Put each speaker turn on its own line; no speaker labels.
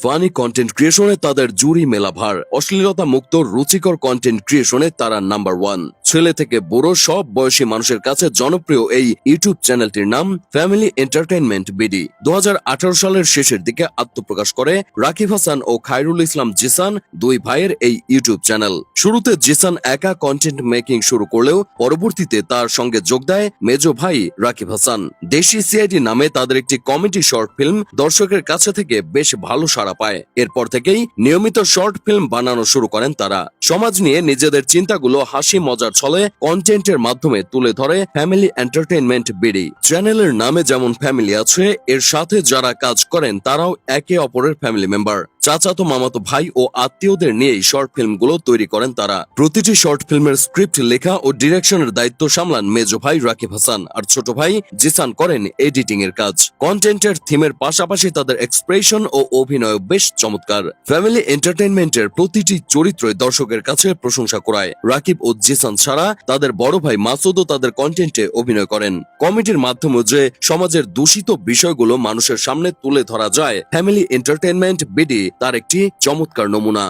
Funny content ক্রিয়েশনে তাদের জুরি মেলা ভার। অশ্লীলতা মুক্ত রুচিকর কন্টেন্ট ক্রিয়েশনে তারা নাম্বার 1। ছেলে থেকে বুড়ো সব বয়সী মানুষের কাছে জনপ্রিয় এই ইউটিউব চ্যানেলটির নাম ফ্যামিলি এন্টারটেইনমেন্ট বিডি। 2018 সালের শেষের দিকে আত্মপ্রকাশ করে রাকিব হাসান ও খায়রুল ইসলাম জিসান, দুই ভাইয়ের এই ইউটিউব চ্যানেল। শুরুতে জিসান একা কন্টেন্ট মেকিং শুরু করলেও পরবর্তীতে তার সঙ্গে যোগ দেয় মেজো ভাই রাকিব হাসান। দেশি সিআইডি নামে তাদের একটি কমেডি শর্ট ফিল্ম দর্শকের কাছে থেকে বেশ ভালো সাড়া পায়। এরপর থেকেই নিয়মিত শর্ট ফিল্ম বানানো শুরু করেন তারা। সমাজ নিয়ে নিজেদের চিন্তাগুলো হাসি মজার ছলে কন্টেন্টের মাধ্যমে তুলে ধরে ফ্যামিলি এন্টারটেইনমেন্ট বিডি। চ্যানেলের নামে যেমন ফ্যামিলি আছে, এর সাথে যারা কাজ করেন তারাও একে অপরের ফ্যামিলি মেম্বার। চাচাতো মামাতো ভাই ও আত্মীয়দের নিয়েই শর্ট ফিল্মগুলো তৈরি করেন তারা। প্রতিটি শর্ট ফিল্মের স্ক্রিপ্ট লেখা ও ডিরেকশনের দায়িত্ব সামলান মেজো ভাই রাকিব হাসান, আর ছোট ভাই জিসান করেন এডিটিং এর কাজ। কন্টেন্টের থিমের পাশাপাশি তাদের এক্সপ্রেশন ও অভিনয় বেশ চমৎকার। ফ্যামিলি এন্টারটেইনমেন্টের প্রতিটি চরিত্রই দর্শকের কাছে প্রশংসা কুড়ায়। রাকিব ও জিসান ছাড়া তাদের বড় ভাই মাসুদও তাদের কন্টেন্টে অভিনয় করেন। কমেডির মাধ্যমে যে সমাজের দূষিত বিষয়গুলো মানুষের সামনে তুলে ধরা যায়, ফ্যামিলি এন্টারটেইনমেন্ট বিডি তার একটি চমৎকার নমুনা।